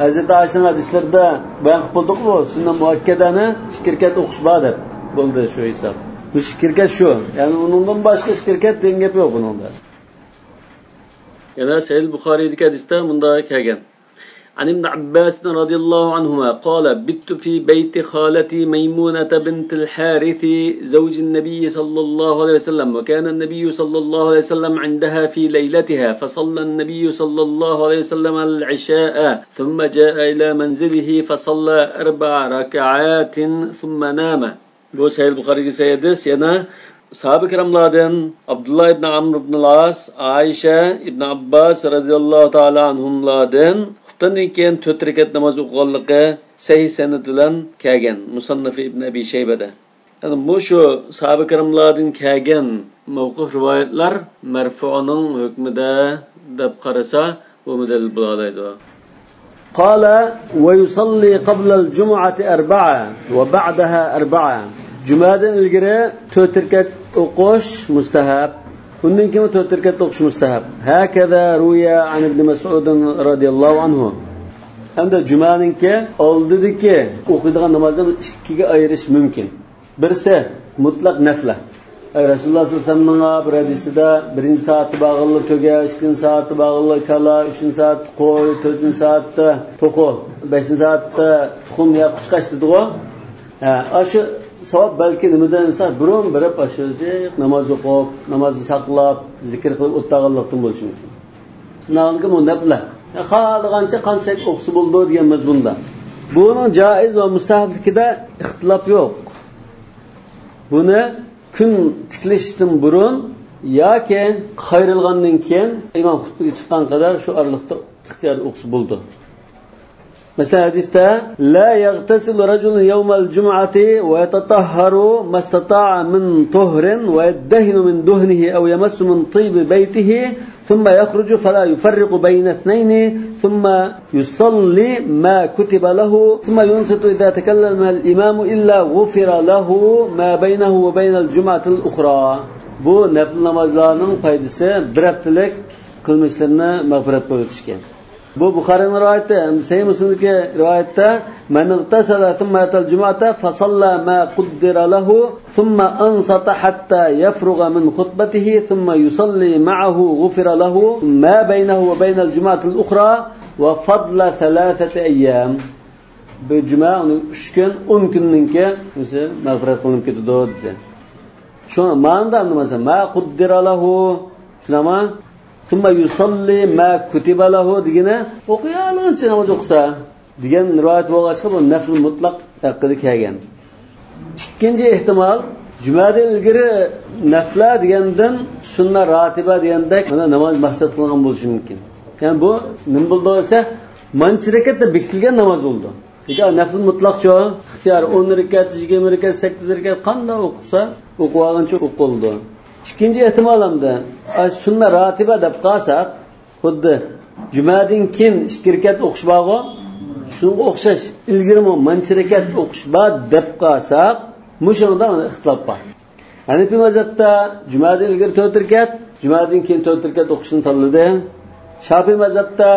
Hazrat Aishaning hadislarida bayon qildik-ku, sunnat muakkadani 2 rakat o'qish ba'da bo'ldi shu hisob. Bu 2 rakat shu. Ya'ni undan boshqa 2 rakat degan gap yo'q buningda. Yana Sahih Buxoriydagi hadisda bunda kelgan. عن ابن عباس رضي الله عنهما قال: بت في بيت خالتي ميمونة بنت الحارث زوج النبي صلى الله عليه وسلم، وكان النبي صلى الله عليه وسلم عندها في ليلتها، فصلى النبي صلى الله عليه وسلم العشاء ثم جاء إلى منزله فصلى 4 ركعات ثم نام. Bu Sahih Buxoriga hadis. Yana sahabe kiramlardan Abdullah ibn Amr ibn al-As, Aisha ibn Abbas radhiyallohu ta'ala anhumlardan Bundan keyin 4 rakat namoz o'qiganligi sahih sanad bilan kelgan Musannaf ibn Abi Shaybada. Yani bu shu sahabe kiramlardan kelgan mavquf rivoyatlar marfu'ning hukmida deb qarasa bu dalil bo'laydi. Qala va yusalli qabla al-jum'ati 4 va ba'daha 4. Jumadan ilgari 4 rakat o'qish mustahab. Bundan keyin 4 rakat o'qish mustahab. Hakaza ruya an ibn Mas'ud radhiyallohu anhu. Hamda jumaninki oldidagi o'qiydigan namozdan 2 ga ayirish mumkin. Birisi mutlaq nafla. Rasululloh sollallohu alayhi vasallamning bir hadisida 1-soatda bag'illi to'ga, 2-soatda bag'illi kala, 3-soatda qo'y, 4-soatda to'qol, 5-soatda tuxum ya qushqash dedi-ku. Shu savob balki nimadan inson burun birib ashyo'dek namoz o'qib, namozni saqlab, zikr qilib o'tganlikdan bo'lishi mumkin. Naqlga munabla. Xohlagancha qancha o'qisa bo'ldi degan mazmunda. Buning joiz va mustahabligida ixtilof yo'q. Buni kun tiklishdan burun yoki qayrilgandan keyin imom xutbaga chiqqan qadar shu aralikda ixtiyor o'qisa bo'ldi. Mesela hadiste la yaghtasilu rajulun yawmal jum'ati wa yatatahharu mastata'a min tuhrin wa yaddahinu min duhnihi aw yamassu min tib baytihi thumma yakhruju fala yufarriqu bayna ithnayni thumma yusalli ma kutiba lahu thumma yunsitu idha takallama al-imam illa ghufira lahu ma baynahu wa bayna al-jum'ati al-ukhra. Bu nafl namozlarning foydasi bir haftalik qilmishlarni mag'firat bo'lishgan. Bu Buxorining rivoyati, Sahih Muslimdagi rivoyatda man igtasala thumma atal jum'ata fa salla ma qaddara lahu thumma ansata hatta yafruga min khutbatihi thumma yusalli ma'ahu ghufira lahu ma baynahu wa bayna al-jum'ati al-ukhra wa fadla 3 ayyam. Bu juma 3 kun 10 kunninki o'zi mag'firat qilinib ketadi dedi. Shuni ma'noda nimasi? Ma qaddara lahu shunama Thumma yusalli ma kutiba lahu degina o'qiyancha namoz o'qisa degan rivoyat bo'lg'achqa bu nafl mutlaq haqida kelgan. Ikkinchi ehtimol jumadan ilgari nafla degandan sunna ratiba degandek mana namoz maqsad qilingan bo'lishi mumkin. Ya'ni bu nima bo'ldi desa manchi rakatda bekitilgan namoz bo'ldi. Lekin nafl mutlaqcha ixtiyor 10 rakat, 20 rakat, 8 rakat qanday o'qisa o'qib olgancha o'qildi. İkinci ehtimal hamda sunna ratiba deb qalsak, xuddi jumadan keyin 2 rakat o'qish bog'i, shunga o'xshash ilgirmi manchi rakat o'qish bor deb qalsak, mushunda ixtilof bor. Hanifiy mazhabda jumadan ilgari 4 rakat, jumadan keyin 4 rakat o'qishni tanladi. Shafiy mazhabda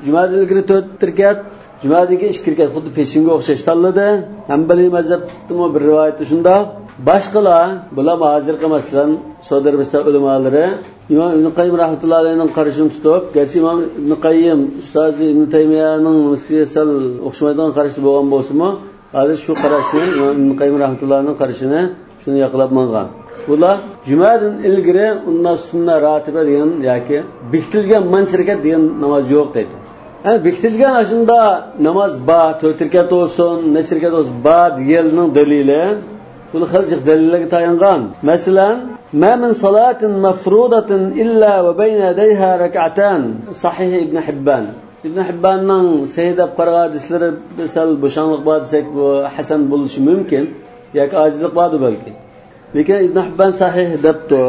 jumadan ilgari 4 rakat, jumadan keyin 2 rakat xuddi peshinga o'xshash tanladi. Hanbali mazhabda bir rivoyat shunda. Boshqalar bular hozirgi masalan Saudiya Arabiston ulamolari Imom Ibn Qayyim rahmatullohi alayhining qarashini tutib, garchi Imom Ibn Qayyim ustozi Ibn Taymiyaning siyosal o'xshamaydigan qarashi bo'lgan bo'lsa-mu, hozir shu qarashni Imom Ibn Qayyim rahmatullohning qarashini shuni yaqlab mangan. Bular jumadan ilgari undan sunna ratiba degan yoki bekitilgan manchirakat degan namoz yo'q deydi. Yani bekitilgan ashunda namoz bor, 4 rakat bo'lsin, necha rakat bo'lsin bor deganning dalili bunu xalq dalillarga tayangan. Masalan, ma min salatin mafrudatin illa va bayna yadayha rak'atan. Sahih Ibn Hibban. Ibn Hibbanning sahih deb qaragan hadislari sal bo'shanliq bor desak bu hasan bo'lishi mumkin yoki ojizlik bor balki. Lekin Ibn Hibban sahih debdi.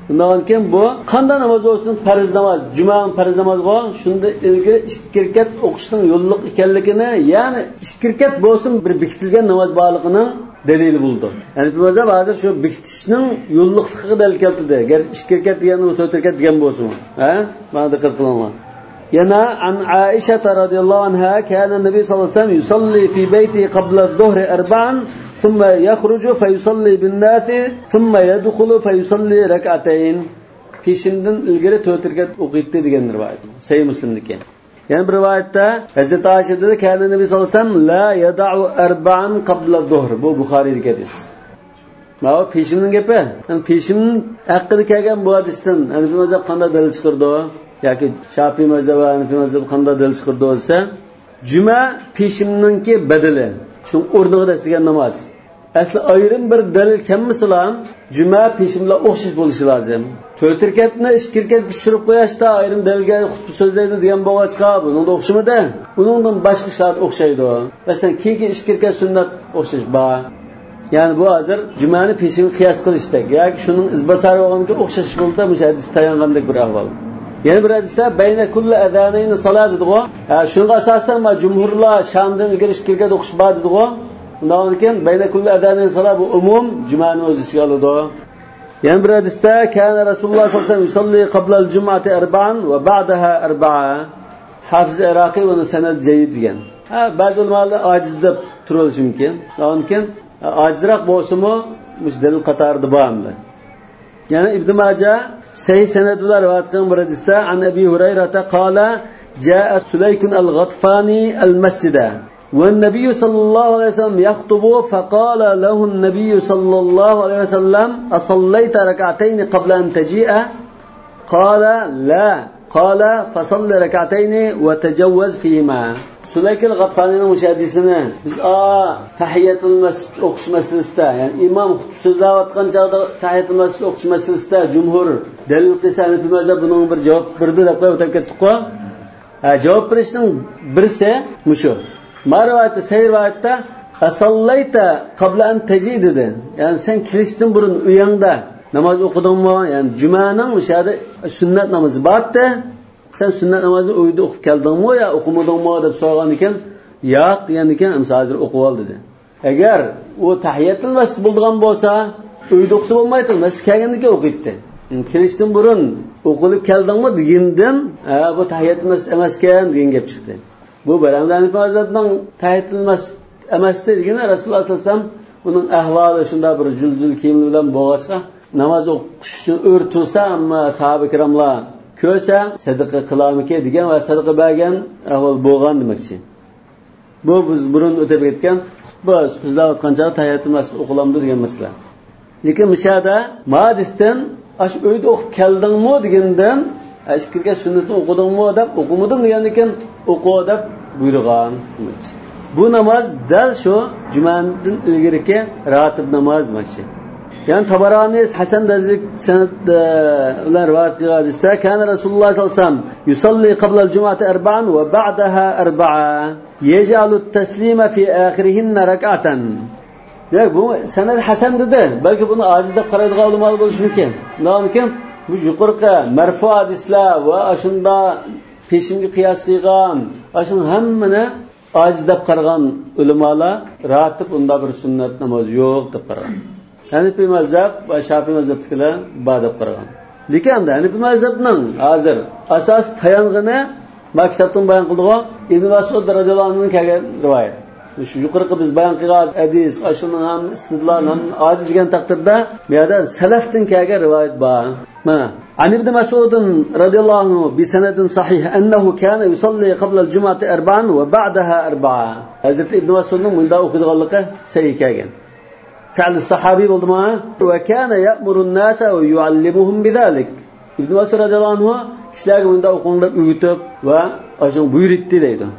Bundan keyin bu qanday namoz olsun? Farz namoz, jumaning farz namoziga shunda ilgari 2 rakat o'qishning yo'lliq ekanligini, ya'ni 2 rakat bo'lsin bir bekitilgan namoz borligining dalili bo'ldi. Ya'ni bu mazhab hozir shu bekitishning yo'lliqligiga dalil keltirdi. Agar 2 rakat degani 4 rakat degan bo'lsin. Ha? Mana diqqat qilinglar. Yana an Aisha radhiyallohu anha kana Nabiy sallallohu alayhi vasallam yusalli fi bayti qabla adh-dhuhri arba'an thumma yakhruju fa yusalli bin-nas thumma yadkhulu fa yusalli rak'atayn. Peshindan ilgari 4 rakat o'qiydi degan rivoyat. Sahih Muslimniki. Yani bir rivayette Hazreti Ayşe dedi ki Nabi sallallahu aleyhi ve sellem la yada'u arba'an qabla adh-dhuhr. Bu Buxoriyda hadis. Mana peshinning gapi. Yani peshinning haqqida kelgan bu hadisdan Hanafi mazhab qanday dalil chiqardi? Yoki Shafiy mazhab va Hanafi mazhab qanday dalil chiqardi bo'lsa, juma peshinningki badali. Shu o'rniga degan namoz. Asli ayrim bir dalil kelmasa, juma peshinla o'xshash bo'lishi lozim. 4 rakatni 2 rakatga tushirib qo'yashda ayrim dalilga xutba so'zlaydi degan bo'lg'achqa, buningda o'xshamadi. Buningdan boshqa shart o'xshaydi. Masalan, keyin 2 rakat sunnat o'xshash bor. Yani bu hozir jumani peshin qiyos qilishdek yoki shuning izbosari bo'lganga o'xshash bo'lsa, bu hadis tayongandek bir ahvol. Yani bir hadisda bayna kulli adanayn salat dedi-ku. Shunga asosan ma jumhurlar Shamdan ilgari 2 rakat o'qish bor dedi-ku. Undan keyin bayna kulli adanayn salat bu umum jumani o'z ichiga oladi. Yani bir hadisda kana Rasululloh sallallohu alayhi vasallam yusalli qabla al-jum'ati arba'an va ba'daha arba'a. Hafiz Iraqi buni sanad jayyid degan. Ba'zi ulamolar ojiz deb turilishi mumkin. Lekin ajizroq bo'lsa-mu, musdal qatorida bormi? Yani Ibn Majah sahih sanadlar rivoyat qilgan bir hadisda an Abi Hurayra qala jaa Sulaykun al-Ghatfani al-masjida والنبي صلى الله عليه وسلم يخطب فقال له النبي صلى الله عليه وسلم أصليت ركعتين قبل أن تجيء قال لا قال فصل ركعتين وتجوز فيهما Sulayk al-Ghatfanining mushadisini biz tahiyatul masjid o'qish masalasida, ya'ni imom so'zlayotgan chog'da tahiyatul masjid o'qish masalasida jumhur dalil qilsa, Hanafi mazhab buning bir javob berdi deb o'tib ketdik-ku. Javob berishning birisi mushu. Marvayatda, sahih rivoyatda asallayta qabla an taji dedi. Yani sen kirishdan burun uyingda namoz o'qidingmi? Yani jumaning o'shada sunnat namozi borda, sen sunnat namozini uyda o'qib keldingmi yo o'qimadingmi deb so'ragan ekan, yo'q degan ekan, amsa hozir o'qib ol dedi. Agar u tahiyatul masjid bo'lgan bo'lsa, uyda o'qisa bo'lmaydi, masjid kelgandan keyin o'qiydi. Kirishdan burun o'qilib keldingmi degandan, bu tahiyatul masjid emaskan degan gap chiqdi. Bu baramdan ifozatning tahiyatul masjid emas degani Rasululloh sollallohu alayhi vasallam buning ahvoli shunda bir juljul kiyim bilan bo'lg'achqa namoz o'qish uchun o'rtilsa, ammo sahoba kiramlar ko'rsa sadaqa qilamiki degan va sadaqa bergan ahvol bo'lgan demoqchi. Bu biz burun o'tib ketgan, biz so'zlayotgancha tahiyatul masjid o'qilamdi degan masala. Lekin mishada hadisdan ash uyda o'qib keldingmi degandan ashkirga sunnatni o'qidingmi deb o'qimadim degan ekan, o'qi deb buyurgan. Bu namoz dal shu jumadan ilgariki ratib namoz demoqchi. Yani Tabarani Hasan Dazik sanad ular rivoyat qilgan hadisda kana Rasululloh sollallohu alayhi vasallam yusalli qabla al-jum'ati arba'an va ba'daha arba'a yaj'alu at-taslima fi akhirihinna rak'atan. Ya bu sanad Hasan dedi. Balki buni aziz deb qaraydigan ulamolar bo'lishi mumkin. Lekin bu yuqorqi marfu hadislar va shunda peshinga qiyos qilgan, ashun hammani aziz deb qaragan ulamolar ratib unda bir sunnat namoz yo'q deb qaragan. Hanafi mazhab va Shafiy mazhabdagilar bor deb qaragan. Lekin Hanafi mazhabning hozir asos tayong'ini maktabdan bayon qildigan Ibn Mas'ud radhiyallohu anhuning kelgan rivoyat. Shu yuqorqi biz bayon qilgan hadis, ashunning ham istidlol ham aziz degan taqdirda bu yerda salafdan kelgan rivoyat bor. Mana عن ابن مسعود رضي الله عنه بسند صحيح أنه كان يصلي قبل الجمعة أربعا وبعدها أربعا. حضرت ابن مسعود من دا أخذ سيء كاجن. فعل الصحابي والدماء وكان يأمر الناس ويعلمهم بذلك. ابن مسعود رضي الله عنه كشلاق من دا أخذ يوتيوب وأشون بيرتي ليده.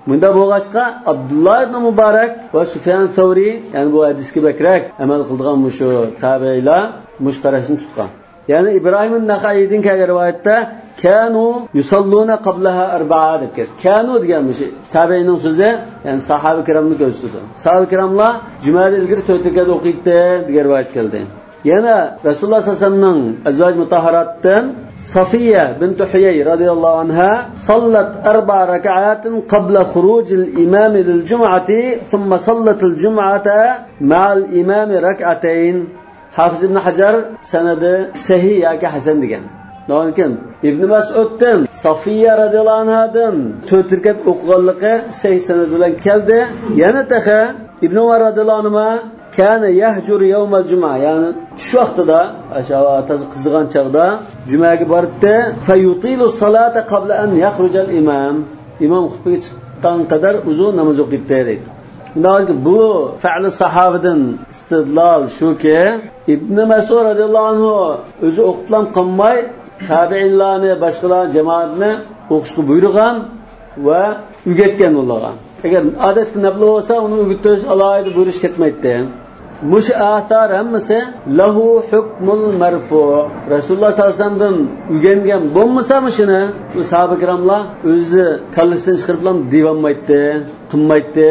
من دا بوغاشقا عبد الله بن مبارك وسفيان الثوري يعني بو حديث كبكراك أمل قلدغان مشو تابعيلا مشترسين تتقان. Yani İbrahim'in Nakai'din ki rivayette kanu yusalluna qablaha arba'a debker. Kanu deganmiş. Tabiinin sözü yani sahabe kiramını gösterdi. Sahabe kiramla cumada ilgari 4 rakat o'qiydi degan rivayet keldi. Yana Rasululloh sallallohu alayhi vasallamning azvaj mutahharatdan Safiya bint Huyay radhiyallohu anha sallat 4 rak'atin qabla khurujil imam lil jum'ati thumma sallatil jum'ata ma'al imam rak'atayn. Hafiz ibn Hajar sanadi sahih yoki hasan degan. Lekin Ibn Mas'uddan Safiya radhiyallohu anhadan 4 rakat o'qiganligi sahih sanad bilan keldi. Yana taqa Ibn Umar radhiyallohu anhu kana yahjur yawmal juma, ya'ni shu vaqtida atasi qizigan chaqda jumaga boribdi. Fayutilu salata qabla an yakhruja al-imam. Imom xutbaga chiqqan qadar uzun namoz o'qiydi deydi. Bu fa'li sahobadan istidlol shuki, Ibn Mas'ud radhiyallohu anhu o'zi o'qitlam qilmay tabiinlarni, boshqalar jamoatni o'qishga buyurgan va o'rgatgan bo'lgan. Agar odatda nafl bo'lsa, uni o'rgatish alohida buyurish ketmaydi. Mush athar hammasi lahu hukmul marfu. Rasululloh sallallohu alayhi vasallamdan o'rgangan bo'lmasa shuni bu sahoba kiramlar o'zi kallasidan chiqarib devolmaydi, qilmaydi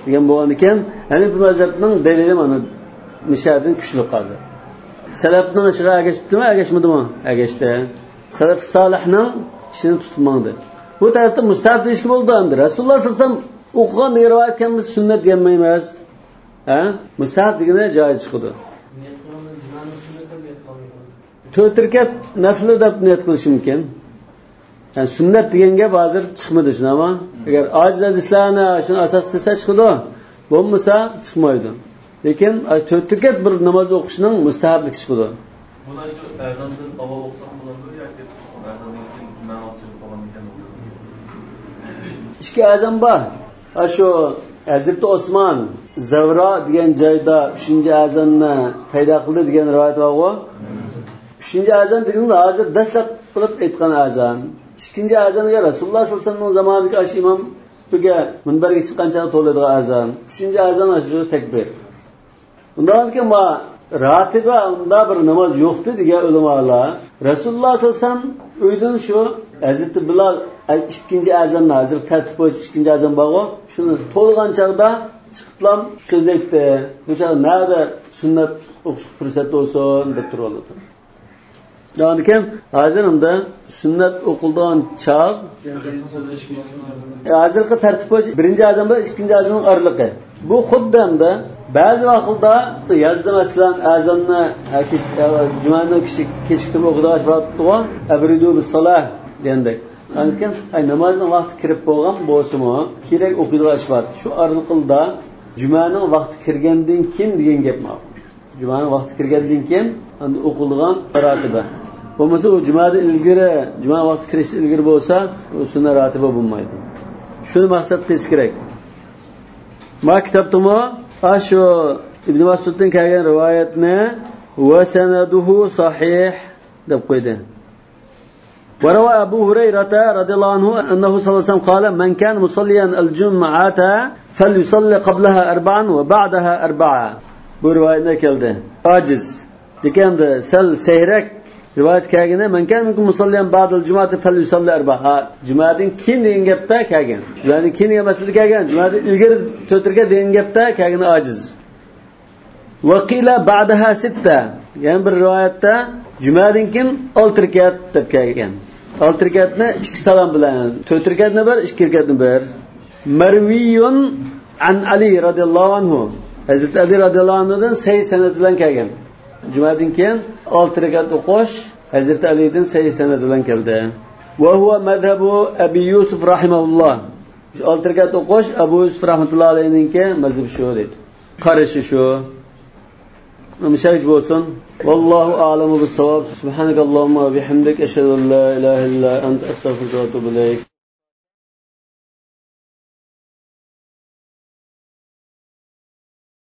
degan bo'lgan ekan. Ya'ni bu mazhabning dalili mana nishadin kuchli qoldi. Salafning ishiga agashibdimi, agashmadimi? Agashdi. Salaf solihning ishini tutmadi. Bu tarafda mustahab deyishga bo'ldi endi. Rasululloh sallallohu alayhi vasallam o'qigan rivoyat emas, sunnat demaymiz. Mustahab degani joyi chiqdi. 4 rakat nafl deb niyat qilish mumkin. Yani sunnat deganga hozir chiqmadi shunami? Agar ojiz hadislarni shuni asos qilsa chiqdi, bo'lmasa chiqmaydi. Lekin 4 rakat bir namoz o'qishning mustahabligi chiqdi. Buni shu azondan avval o'qsam bo'ladimi yoki azondan keyin ma'nosi qolgan ekan? Ikki azon bor. Shu Hazreti Osman Zavra degan joyda 3-azonni paydo qildi degan rivoyat bor. 3-azon deganda hozir dastlab qilib aytgan azon. 2-azonga Rasululloh sallallohu alayhi vasallam zamonida ash imom buga minbarga chiqqancha to'ladigan azon. 3-azon shu takbir. Undan keyin ma ratiba unda bir namoz yo'qdi degan ulamolar Rasululloh sallallohu alayhi vasallam uydan shu Hazreti Bilal 2-azonni hozir tartib bo'yicha 2-azon bor, shuni to'lgan chaqda chiqiblam so'zlaydi. Bu chaqda nada sunnat o'qish fursat bo'lsin deb turadi. Yani ki hozir unda sunnat o'qilgan chaq hozirgi tartib bo'yicha 1-azon bilan 2-azonning oraligi. Bu xuddi hamda ba'zi vaqtda yozda masalan azonni jumani kechiktirib o'qidigan vaqtda abridu bis-salah degandek. Lekin namozning vaqti kirib bo'lgan bo'lsa-mu, kerak o'qidigan vaqt. Shu oraliqda jumaning vaqti kirgandan keyin degan gap bor. Jumaning vaqti kirgandan keyin endi o'qilgan ratiba. Bo'lmasa u jumada ilgari, juma vaqti kirish ilgari bo'lsa, u sunnat ratiba bo'lmaydi. Shuni maqsad qilish kerak. Ma kitobdami shu Ibn Mas'uddan kelgan rivoyatni va sanaduhu sahih deb qo'ydi. وروى أبو هريرة رضي الله عنه أنه صلى الله عليه وسلم قال من كان مصليا الجمعة فليصلي قبلها 4 وبعدها 4. Bu rivoyatda keldi. Aciz. Deganda sal seyrak rivoyat kelganda man kan minkum musalliyan ba'dal jum'ati falyusalli 4. Jumadan keyin degan gapda kelgan. Jumadan keyin degan masalada kelgan. Jumadan ilgari 4 rakat degan gapda kelgan aciz. Va qila ba'daha 6. Yani bir rivoyatda jumadan keyin 6 rakat deb kelgan. 6 rakatni 2 salom bilan, 4 rakatni 1, 2 rakatni 1. Marviyun an Ali radhiyallohu anhu. Hazrat Ali radhiyallohu anhudan sahih sanad bilan kelgan. Jumadan keyin 6 rakat o'qish Hazrat Alidan sahih sanad bilan keldi. Va huwa madhhabu Abi Yusuf rahimahulloh. 6 rakat o'qish Abu Yusuf rahmatullohi alayhinki mazhab shu dedi. Qarashi shu. Müşahit bo'lsin. Vallohu a'lamu bis-savab. Subhanakallahumma va bihamdik ashhadu an la ilaha illa anta astaghfiruka va atubu ilayk.